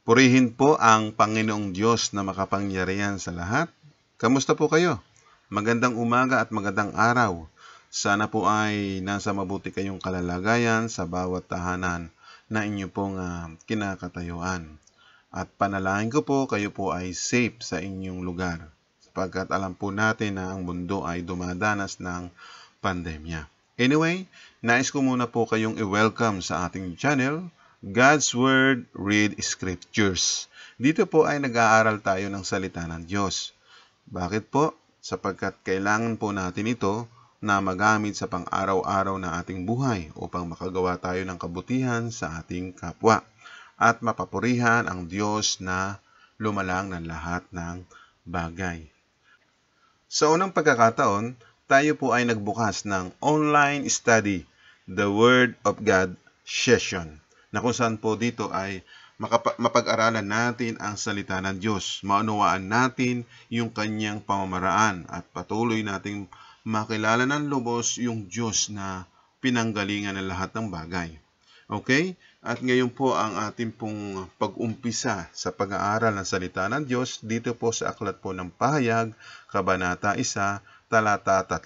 Purihin po ang Panginoong Diyos na makapangyarihan sa lahat. Kamusta po kayo? Magandang umaga at magandang araw. Sana po ay nasa mabuti kayong kalalagayan sa bawat tahanan na inyo pong kinakatayuan. At panalangin ko po kayo po ay safe sa inyong lugar sapagkat alam po natin na ang mundo ay dumadanas ng pandemya. Anyway, nais ko muna po kayong i-welcome sa ating channel, God's Word Read Scriptures. Dito po ay nag-aaral tayo ng salita ng Diyos. Bakit po? Sapagkat kailangan po natin ito na magamit sa pang-araw-araw na ating buhay upang makagawa tayo ng kabutihan sa ating kapwa at mapapurihan ang Diyos na lumalang ng lahat ng bagay. Sa unang pagkakataon, tayo po ay nagbukas ng online study, The Word of God session, na kung saan po dito ay mapag-aralan natin ang salita ng Diyos, maunawaan natin yung kanyang pamamaraan at patuloy nating makilala ng lubos yung Diyos na pinanggalingan ng lahat ng bagay. Okay? At ngayon po ang ating pong pag-umpisa sa pag-aaral ng salita ng Diyos dito po sa Aklat po ng Pahayag, Kabanata 1, Talata 3.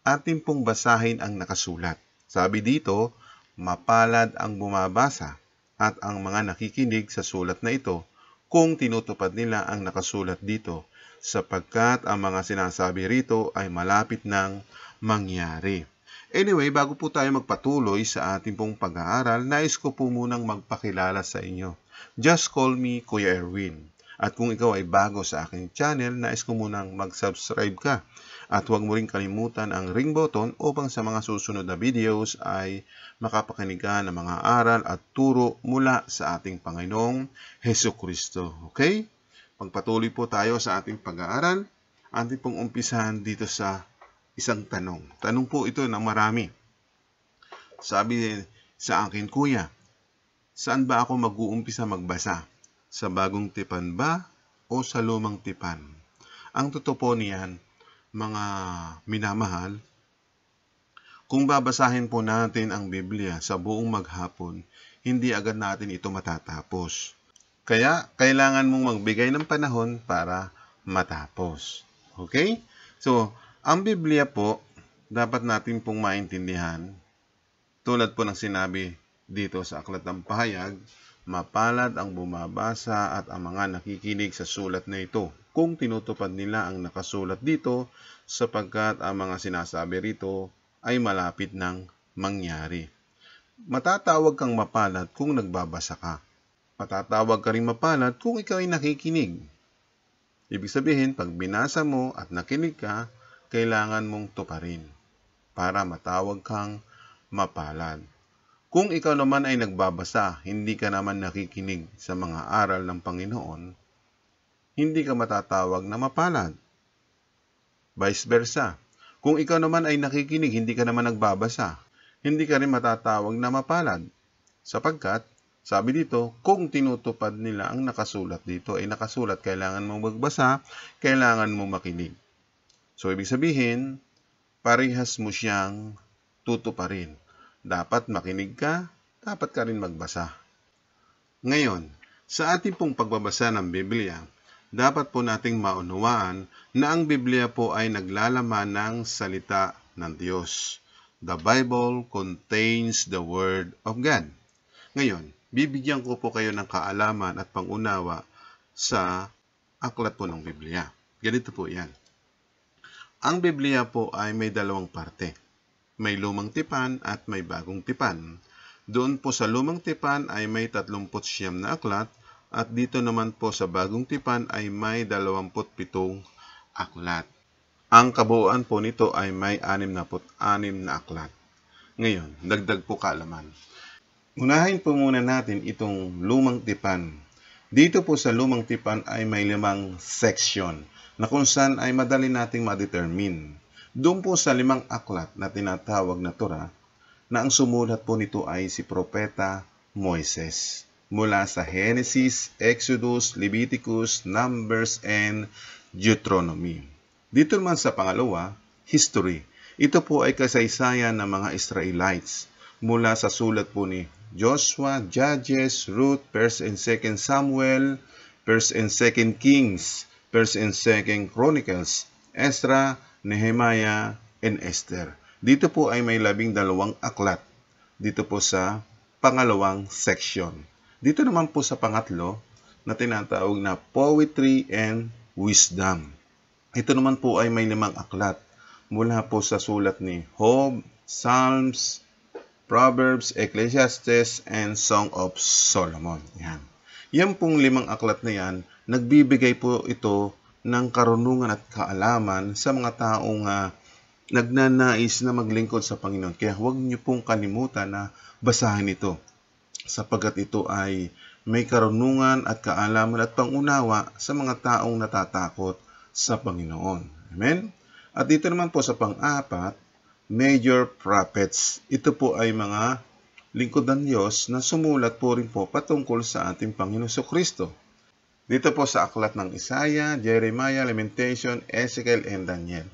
Ating pong basahin ang nakasulat. Sabi dito, mapalad ang bumabasa at ang mga nakikinig sa sulat na ito kung tinutupad nila ang nakasulat dito, sapagkat ang mga sinasabi rito ay malapit nang mangyari. Anyway, bago po tayo magpatuloy sa ating pong pag-aaral, nais ko po munang magpakilala sa inyo. Just call me Kuya Erwin. At kung ikaw ay bago sa aking channel, nais ko munang mag-subscribe ka. At huwag mo rin kalimutan ang ring button upang sa mga susunod na videos ay makapakinig ka ng mga aral at turo mula sa ating Panginoong Hesukristo. Okay? Pagpatuloy po tayo sa ating pag-aaral. Ating pong umpisahan dito sa isang tanong. Tanong po ito ng marami. Sabi sa akin, Kuya, saan ba ako mag-uumpisa magbasa? Sa bagong tipan ba o sa lumang tipan? Ang totoo po niyan, mga minamahal, kung babasahin po natin ang Biblia sa buong maghapon, hindi agad natin ito matatapos. Kaya, kailangan mong magbigay ng panahon para matapos. Okay? So, ang Biblia po, dapat natin pong maintindihan, tulad po ng sinabi dito sa Aklat ng Pahayag, mapalad ang bumabasa at ang mga nakikinig sa sulat na ito, kung tinutupad nila ang nakasulat dito, sapagkat ang mga sinasabi rito ay malapit nang mangyari. Matatawag kang mapalad kung nagbabasa ka. Matatawag ka rin mapalad kung ikaw ay nakikinig. Ibig sabihin, pag binasa mo at nakinig ka, kailangan mong tuparin para matawag kang mapalad. Kung ikaw naman ay nagbabasa, hindi ka naman nakikinig sa mga aral ng Panginoon, hindi ka matatawag na mapalad. Vice versa. Kung ikaw naman ay nakikinig, hindi ka naman nagbabasa, hindi ka rin matatawag na mapalad. Sapagkat, sabi dito, kung tinutupad nila ang nakasulat dito, ay nakasulat, kailangan mong magbasa, kailangan mong makinig. So, ibig sabihin, parehas mo siyang tutuparin. Dapat makinig ka, dapat ka rin magbasa. Ngayon, sa ating pong pagbabasa ng Biblia, dapat po nating maunawaan na ang Biblia po ay naglalaman ng salita ng Diyos. The Bible contains the Word of God. Ngayon, bibigyan ko po kayo ng kaalaman at pangunawa sa aklat po ng Biblia. Ganito po yan. Ang Biblia po ay may dalawang parte. May lumang tipan at may bagong tipan. Doon po sa lumang tipan ay may 39 na aklat at dito naman po sa bagong tipan ay may 27 aklat. Ang kabuuan po nito ay may 66 na aklat. Ngayon, dagdag po kaalaman. Unahin po muna natin itong lumang tipan. Dito po sa lumang tipan ay may 5 section na kung saan ay madali nating ma-determine. Doon po sa 5 aklat na tinatawag na Torah, na ang sumulat po nito ay si Propeta Moises. Mula sa Genesis, Exodus, Leviticus, Numbers, and Deuteronomy. Dito naman sa pangalawa, History. Ito po ay kasaysayan ng mga Israelites mula sa sulat po ni Joshua, Judges, Ruth, 1st and 2nd Samuel, 1st and 2nd Kings, 1st and 2nd Chronicles, Ezra, Nehemiah, and Esther. Dito po ay may 12 aklat. Dito po sa pangalawang section. Dito naman po sa pangatlo na tinatawag na Poetry and Wisdom. Ito naman po ay may 5 aklat mula po sa sulat ni Job, Psalms, Proverbs, Ecclesiastes, and Song of Solomon. Yan. Yan pong 5 aklat na yan, nagbibigay po ito ng karunungan at kaalaman sa mga taong nagnanais na maglingkod sa Panginoon. Kaya huwag niyo pong kalimutan na basahin ito sapagkat ito ay may karunungan at kaalaman at pangunawa sa mga taong natatakot sa Panginoon. Amen? At dito naman po sa pang-4, major prophets. Ito po ay mga lingkod ng Diyos na sumulat po rin po patungkol sa ating Panginoon Kristo. Dito po sa aklat ng Isaiah, Jeremiah, Lamentation, Ezekiel, and Daniel.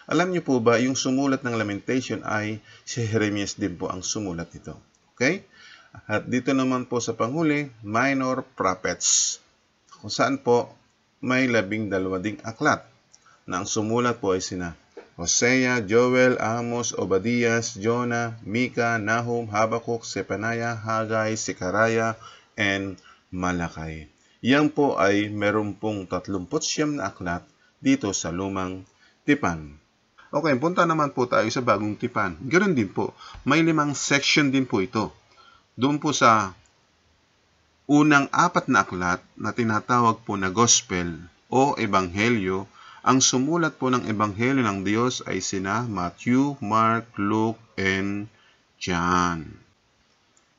Alam niyo po ba, yung sumulat ng Lamentation ay si Jeremias din po ang sumulat nito. Okay? At dito naman po sa panghuli, minor prophets. Kung saan po may 12 ding aklat na ang sumulat po ay sina Hosea, Joel, Amos, Obadias, Jonah, Mika, Nahum, Habakuk, Zephaniah, Haggai, Zechariah, and Malakay. Yan po ay meron pong 39 na aklat dito sa Lumang Tipan. Okay, punta naman po tayo sa Bagong Tipan. Ganoon din po, may 5 section din po ito. Doon po sa unang 4 na aklat na tinatawag po na Gospel o Ebanghelyo, ang sumulat po ng Ebanghelyo ng Diyos ay sina Matthew, Mark, Luke, and John.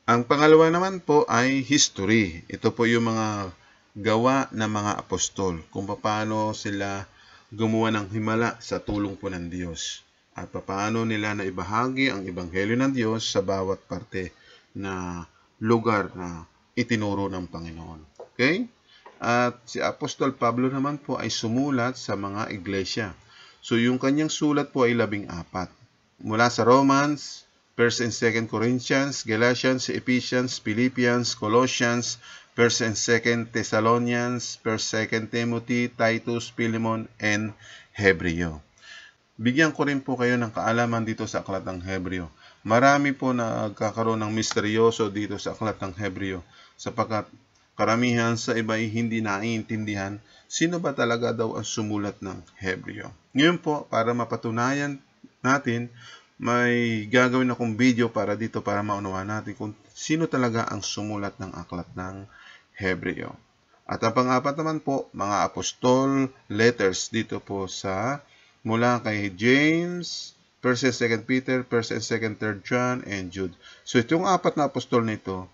Ang pangalawa naman po ay history. Ito po yung mga gawa ng mga apostol, kung paano sila gumawa ng himala sa tulong po ng Diyos at paano nila naibahagi ang Ebanghelyo ng Diyos sa bawat parte na lugar na itinuro ng Panginoon. Okay? At si Apostol Pablo naman po ay sumulat sa mga iglesia. So yung kanyang sulat po ay 14. Mula sa Romans, 1st and 2nd Corinthians, Galatians, Ephesians, Philippians, Colossians, 1st and 2nd Thessalonians, 1st, 2nd Timothy, Titus, Philemon, and Hebreo. Bigyan ko rin po kayo ng kaalaman dito sa aklat ng Hebreo. Marami po nagkakaroon ng misteryoso dito sa aklat ng Hebreo sapagkat karamihan sa iba ay hindi naiintindihan sino ba talaga daw ang sumulat ng Hebreo. Ngayon po, para mapatunayan natin, may gagawin akong video para dito para maunawaan natin kung sino talaga ang sumulat ng aklat ng Hebreo. At ang pang-4 naman po, mga apostol letters dito po sa mula kay James, 1st and 2nd Peter, 1st and 2nd, 3rd John, and Jude. So itong 4 na apostol nito,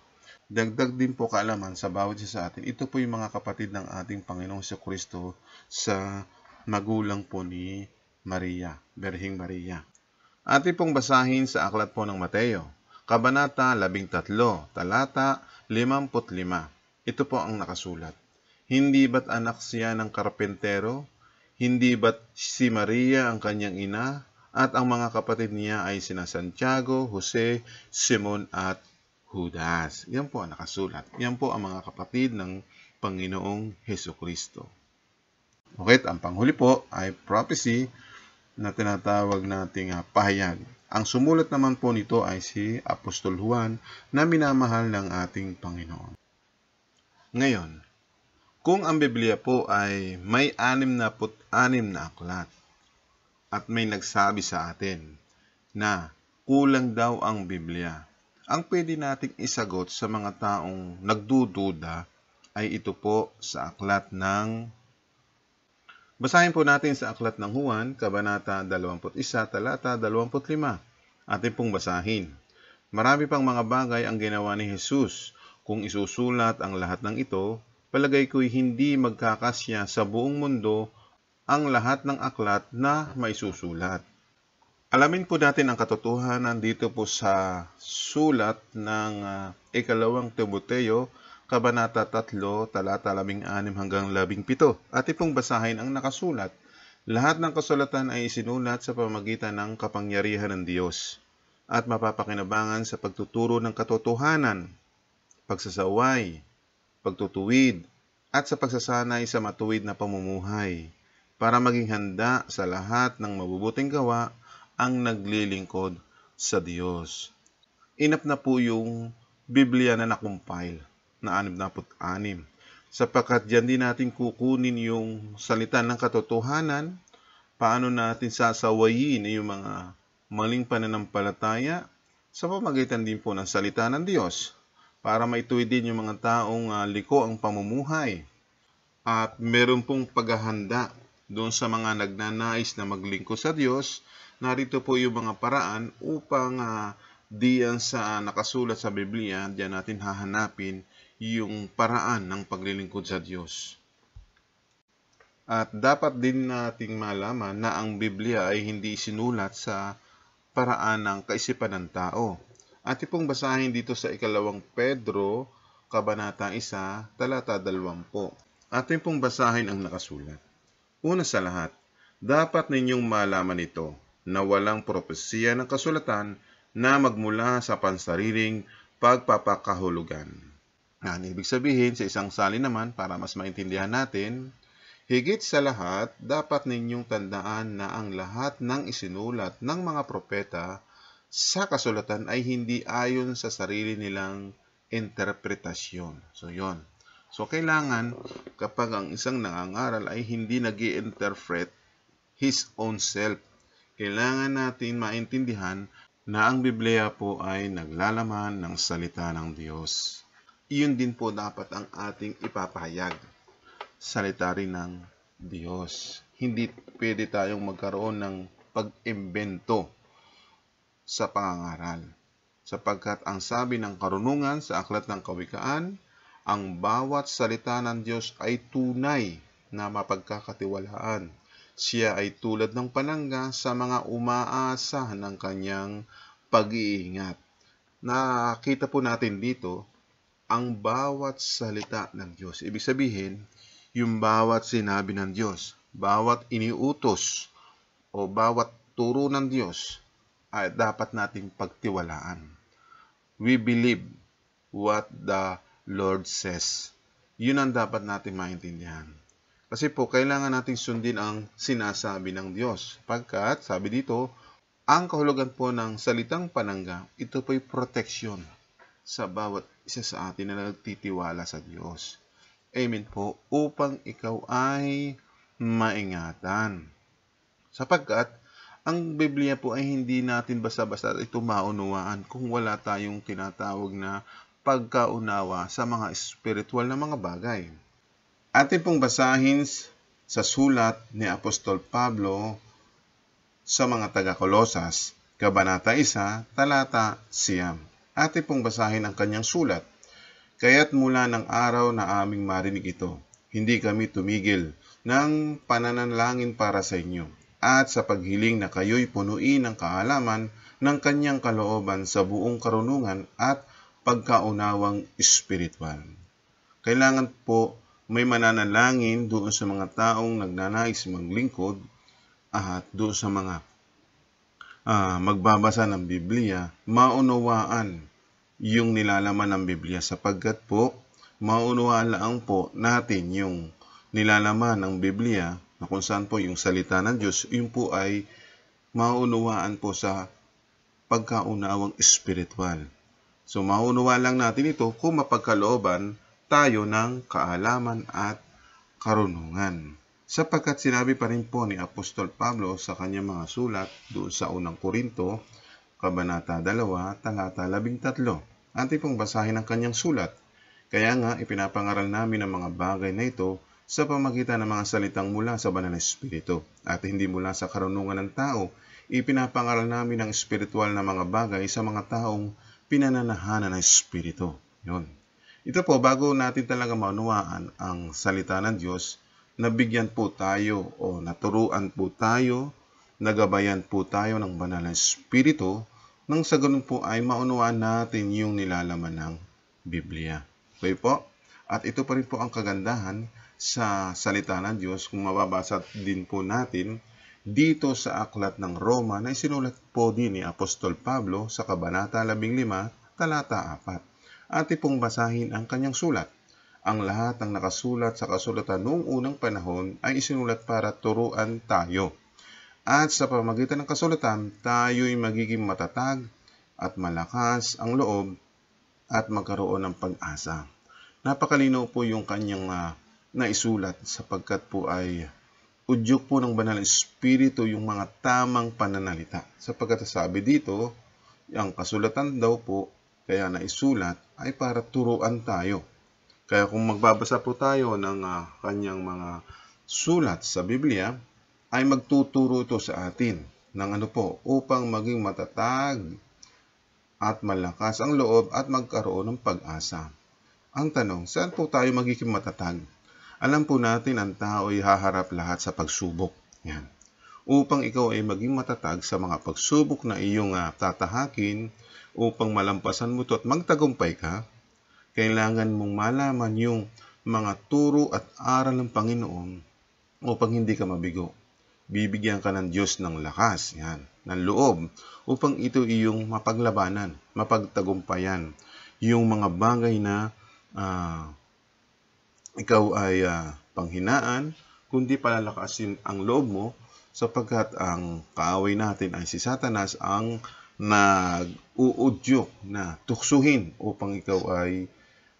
dagdag din po kaalaman sa bawat isa sa atin. Ito po yung mga kapatid ng ating Panginoong Kristo sa magulang po ni Maria, Berhing Maria. Atin pong basahin sa aklat po ng Mateo, Kabanata 13, talata 55. Ito po ang nakasulat. Hindi ba't anak siya ng karpentero? Hindi ba't si Maria ang kanyang ina? At ang mga kapatid niya ay sina Santiago, Jose, Simon at Judas. Yan po ang nakasulat. Yan po ang mga kapatid ng Panginoong Hesukristo. Okay, ang panghuli po ay prophecy na tinatawag nating pahayag. Ang sumulat naman po nito ay si Apostol Juan na minamahal ng ating Panginoon. Ngayon, kung ang Biblia po ay may 66 na aklat at may nagsabi sa atin na kulang daw ang Biblia, ang pwede nating isagot sa mga taong nagdududa ay ito po sa aklat ng basahin po natin sa aklat ng Juan, Kabanata 21, talata 25. Atin pong basahin. Marami pang mga bagay ang ginawa ni Jesus. Kung isusulat ang lahat ng ito, palagay ko'y hindi magkakasya sa buong mundo ang lahat ng aklat na maisusulat. Alamin po natin ang katotohanan dito po sa sulat ng ikalawang Timoteo, Kabanata 3, talata 16 hanggang 17. Atin pong basahin ang nakasulat. Lahat ng kasulatan ay isinulat sa pamamagitan ng kapangyarihan ng Diyos. at mapapakinabangan sa pagtuturo ng katotohanan, pagsasaway, pagtutuwid, at sa pagsasanay sa matuwid na pamumuhay para maging handa sa lahat ng mabubuting gawa ang naglilingkod sa Diyos. Inap na po yung Biblia na nakumpile na 66, sapagkat diyan din natin kukunin yung salita ng katotohanan, paano natin sasawayin yung mga maling pananampalataya sa pamamagitan din po ng salita ng Diyos para maituwid din yung mga taong liko ang pamumuhay. At meron pong paghahanda doon sa mga nagnanais na maglingkod sa Diyos. Narito po yung mga paraan upang diyan sa nakasulat sa Biblia, diyan natin hahanapin yung paraan ng paglilingkod sa Diyos. At dapat din nating malaman na ang Biblia ay hindi sinulat sa paraan ng kaisipan ng tao. At pong basahin dito sa 2 Pedro, Kabanata 1, talata 20. Atin pong basahin ang nakasulat. Una sa lahat, dapat ninyong malaman ito na walang propesiya ng kasulatan na magmula sa pansariling pagpapakahulugan. Ibig sabihin, sa isang salin naman, para mas maintindihan natin, higit sa lahat, dapat ninyong tandaan na ang lahat ng isinulat ng mga propeta sa kasulatan ay hindi ayon sa sarili nilang interpretasyon. So, yon. So, kailangan kapag ang isang nangangaral ay hindi nag-i-interpret his own self, kailangan natin maintindihan na ang Biblia po ay naglalaman ng salita ng Diyos. Iyon din po dapat ang ating ipapahayag. Salita rin ng Diyos. Hindi pwede tayong magkaroon ng pag-imbento sa pangangaral. Sapagkat ang sabi ng karunungan sa Aklat ng Kawikaan, ang bawat salita ng Diyos ay tunay na mapagkakatiwalaan. Siya ay tulad ng panangga sa mga umaasa ng kanyang pag-iingat. Nakita po natin dito ang bawat salita ng Diyos. Ibig sabihin, yung bawat sinabi ng Diyos, bawat iniutos o bawat turo ng Diyos ay dapat nating pagtiwalaan. We believe what the Lord says. Yun ang dapat natin maintindihan. Kasi po, kailangan nating sundin ang sinasabi ng Diyos. Pagkat, sabi dito, ang kahulugan po ng salitang panangga, ito po'y proteksyon sa bawat isa sa atin na nagtitiwala sa Diyos. Amen po, upang ikaw ay maingatan. Sapagkat, ang Biblia po ay hindi natin basta-basta ito maunawaan kung wala tayong tinatawag na pagkaunawa sa mga espiritual na mga bagay. Atin pong basahin sa sulat ni Apostol Pablo sa mga taga-Kolosas, Kabanata 1, talata 9. Atin pong basahin ang kanyang sulat. Kaya't mula ng araw na aming marinig ito, hindi kami tumigil ng pananalangin para sa inyo at sa paghiling na kayo'y punuin ng kaalaman ng kanyang kalooban sa buong karunungan at pagkaunawang espiritual. Kailangan po may mananalangin doon sa mga taong nagnanais maglingkod at doon sa mga magbabasa ng Biblia, maunawaan yung nilalaman ng Biblia sapagkat po maunawaan lang po natin yung nilalaman ng Biblia na kung saan po yung salita ng Diyos, yun po ay maunawaan po sa pagkaunawang espiritual. So, maunawa lang natin ito kung mapagkalooban tayo ng kaalaman at karunungan. Sapagkat sinabi pa rin po ni Apostol Pablo sa kanyang mga sulat doon sa unang Korinto, Kabanata 2, talata 13. Atin pong basahin ang kanyang sulat. Kaya nga, ipinapangaral namin ang mga bagay na ito sa pamagitan ng mga salitang mula sa Banal na Espiritu at hindi mula sa karunungan ng tao. Ipinapangaral namin ang espiritual na mga bagay sa mga taong pinananahanan ng Espiritu. Yun. Ito po, bago natin talaga maunawaan ang salita ng Diyos, nabigyan po tayo o naturuan po tayo, nagabayan po tayo ng Banal na Espiritu, nang sa ganun po ay maunawaan natin yung nilalaman ng Biblia. Okay po? At ito pa rin po ang kagandahan sa salita ng Diyos. Kung mababasa din po natin dito sa aklat ng Roma na isinulat po din ni Apostol Pablo sa Kabanata 15, talata 4. Ati pong basahin ang kanyang sulat. Ang lahat ng nakasulat sa kasulatan noong unang panahon ay isinulat para turuan tayo. At sa pamamagitan ng kasulatan, tayo'y magiging matatag at malakas ang loob at magkaroon ng pag-asa. Napakalinaw po yung kanyang naisulat sapagkat po ay udyok po ng Banal na Espiritu yung mga tamang pananalita. Sapagkat sabi dito, ang kasulatan daw po kaya naisulat ay para turuan tayo. Kaya kung magbabasa po tayo ng kanyang mga sulat sa Biblia, ay magtuturo ito sa atin ng upang maging matatag at malakas ang loob at magkaroon ng pag-asa. Ang tanong, saan po tayo magiging matatag? Alam po natin ang tao ay haharap lahat sa pagsubok. Yan. Upang ikaw ay maging matatag sa mga pagsubok na iyong tatahakin, upang malampasan mo ito at magtagumpay ka, kailangan mong malaman yung mga turo at aral ng Panginoon upang hindi ka mabigo. Bibigyan ka ng Diyos ng lakas, ng loob, upang ito iyong mapaglabanan, mapagtagumpayan yung mga bagay na ikaw ay panghinaan, kundi palalakasin ang loob mo sapagkat ang kaaway natin ay si Satanas ang nag-uudyok na tuksuhin upang ikaw ay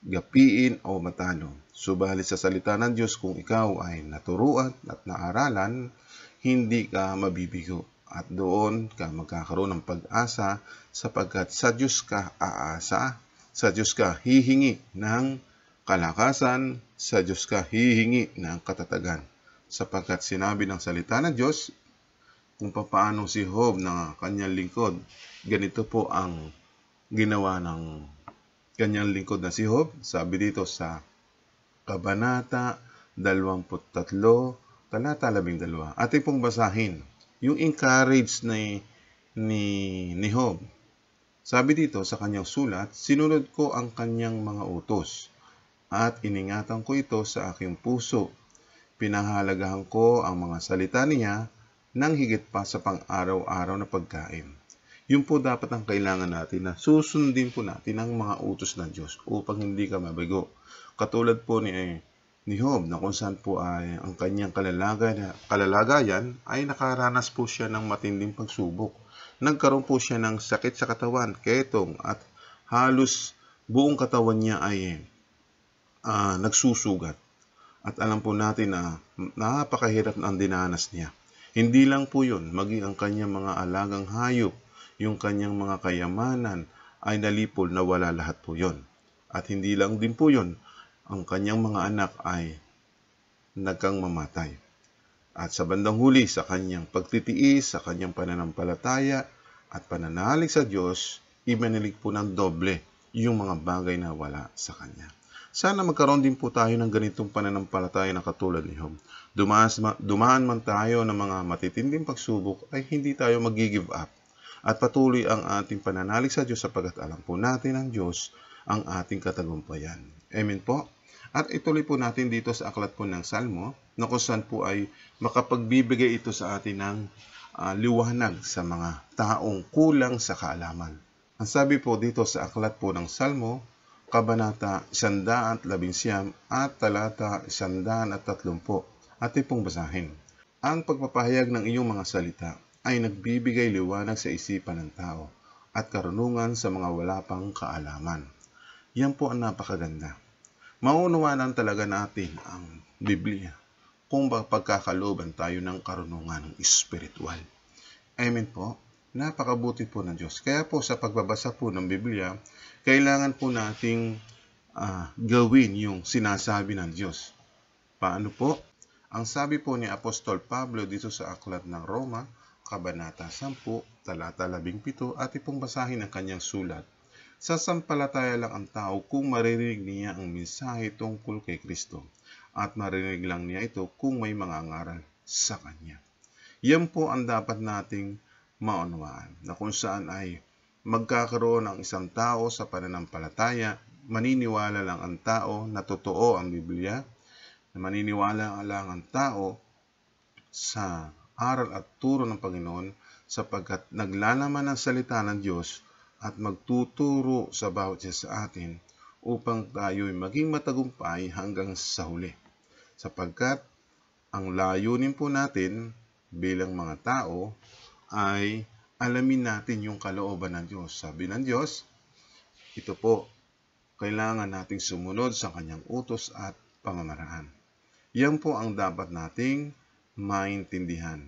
gapiin o matalo. Subalit sa salita ng Diyos, kung ikaw ay naturuan at naaralan, hindi ka mabibigo at doon ka magkakaroon ng pag-asa sapagkat sa Diyos ka aasa, sa Diyos ka hihingi ng kalakasan, sa Diyos ka hihingi ng katatagan. Sapagkat sinabi ng salita ng Diyos kung paano si Job na kanyang lingkod, ganito po ang ginawa ng kanyang lingkod na si Job. Sabi dito sa Kabanata 23, talata 12. Ating pong basahin yung encourage ni Job. Sabi dito sa kanyang sulat, sinunod ko ang kanyang mga utos at iningatan ko ito sa aking puso. Pinahalagahan ko ang mga salita niya nang higit pa sa pang-araw-araw na pagkain. Yun po dapat ang kailangan natin na susundin po natin ang mga utos ng Diyos upang hindi ka mabigo. Katulad po ni Job na kung saan po ay ang kanyang kalalagayan ay nakaranas po siya ng matinding pagsubok. Nagkaroon po siya ng sakit sa katawan, ketong, at halos buong katawan niya ay nagsusugat. At alam po natin na napakahirap ang dinanas niya. Hindi lang po yun, maging ang kanyang mga alagang hayop, yung kanyang mga kayamanan ay nalipol na wala lahat po yun. At hindi lang din po yun, ang kanyang mga anak ay nagkang mamatay. At sa bandang huli, sa kanyang pagtitiis, sa kanyang pananampalataya at pananalig sa Diyos, ibanilig po ng doble yung mga bagay na wala sa kanya. Sana magkaroon din po tayo ng ganitong pananampalataya na katulad ni Job. Dumaan man tayo ng mga matitinding pagsubok ay hindi tayo mag-give up. At patuloy ang ating pananalig sa Diyos sapagkat alam po natin ang Diyos ang ating katagumpayan. Amen po. At ituloy po natin dito sa aklat po ng Salmo na kung saan po ay makapagbibigay ito sa atin ng liwanag sa mga taong kulang sa kaalaman. Ang sabi po dito sa aklat po ng Salmo, Kabanata 119 at talata 130. Ating pong basahin. Ang pagpapahayag ng iyong mga salita ay nagbibigay liwanag sa isipan ng tao at karunungan sa mga wala pang kaalaman. Yan po ang napakaganda. Mauunawaan talaga natin ang Biblia kung pagkakalooban tayo ng karunungan ng espiritual. Amen po. Napakabuti po ng Diyos. Kaya po sa pagbabasa po ng Biblia, kailangan po nating gawin yung sinasabi ng Diyos. Paano po? Ang sabi po ni Apostol Pablo dito sa aklat ng Roma, Kabanata 10, talata 17, at ipong basahin ang kanyang sulat. Sasampalataya lang ang tao kung maririnig niya ang mensahe tungkol kay Kristo at maririnig lang niya ito kung may mga ngaral sa Kanya. Yan po ang dapat nating maunawaan na kung saan ay magkakaroon ng isang tao sa pananampalataya, maniniwala lang ang tao na totoo ang Biblia, na maniniwala lang ang tao sa aral at turo ng Panginoon sapagkat naglalaman ng salita ng Diyos at magtuturo sa bawat isa sa atin upang tayo'y maging matagumpay hanggang sa huli. Sapagkat ang layunin po natin bilang mga tao ay alamin natin yung kalooban ng Diyos. Sabi ng Diyos, ito po, kailangan nating sumunod sa kanyang utos at pamamaraan. Yan po ang dapat nating maintindihan.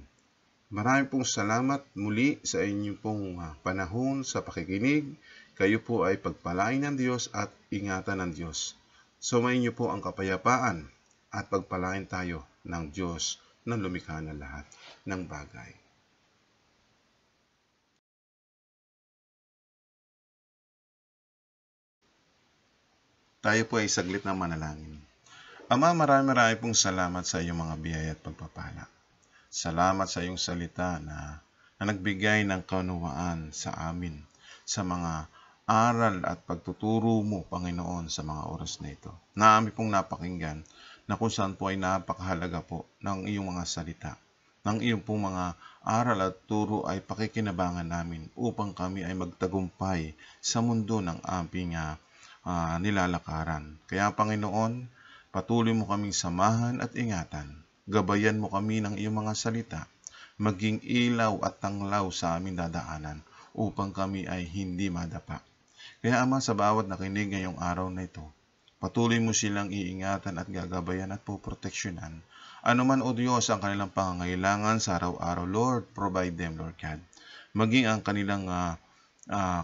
Marami pong salamat muli sa inyong pong panahon sa pakikinig. Kayo po ay pagpalain ng Diyos at ingatan ng Diyos. Sumayin niyo po ang kapayapaan at pagpalain tayo ng Diyos na lumikha ng lahat ng bagay. Tayo po ay saglit na manalangin. Ama, marami pong salamat sa iyong mga biyaya at pagpapala. Salamat sa iyong salita na nagbigay ng kaunawaan sa amin sa mga aral at pagtuturo mo, Panginoon, sa mga oras na ito. Na amin pong napakinggan na kung saan po ay napakahalaga po ng iyong mga salita. Ng iyong pong mga aral at turo ay pakikinabangan namin upang kami ay magtagumpay sa mundo ng aming nilalakaran. Kaya Panginoon, patuloy mo kaming samahan at ingatan. Gabayan mo kami ng iyong mga salita, maging ilaw at tanglaw sa aming dadaanan upang kami ay hindi madapa. Kaya Ama, sa bawat nakinig ngayong araw na ito, patuloy mo silang iingatan at gagabayan at poproteksyonan. Ano man o Diyos ang kanilang pangangailangan sa araw-araw, Lord, provide them, Lord God. Maging ang kanilang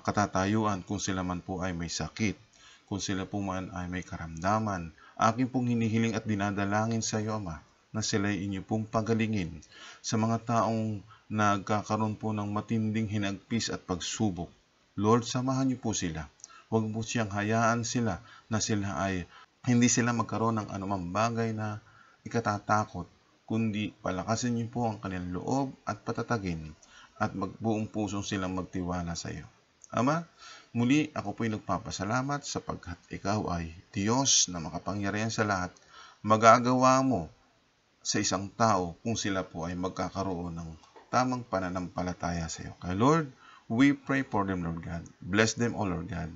katatayuan kung sila man po ay may sakit, kung sila po man ay may karamdaman, aking pong hinihiling at dinadalangin sa iyo, Ama, na sila ay inyo pong pagalingin sa mga taong nagkakaroon po ng matinding hinagpis at pagsubok. Lord, samahan niyo po sila. Huwag mo siyang hayaan sila na sila ay hindi sila magkaroon ng anumang bagay na ikatatakot, kundi palakasin niyo po ang kanilang loob at patatagin at magbuong pusong silang magtiwala sa iyo. Ama, muli ako po'y nagpapasalamat sapagkat ikaw ay Diyos na makapangyarihan sa lahat. Magagawa mo sa isang tao kung sila po ay magkakaroon ng tamang pananampalataya sa iyo. Kaya Lord, we pray for them, Lord God. Bless them, O Lord God.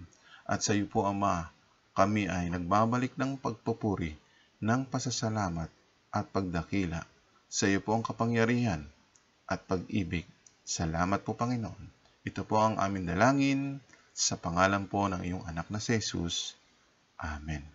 At sa iyo po, Ama, kami ay nagbabalik ng pagpupuri, ng pasasalamat at pagdakila. Sa iyo po ang kapangyarihan at pag-ibig. Salamat po, Panginoon. Ito po ang aming dalangin sa pangalan po ng iyong anak na si Jesus. Amen.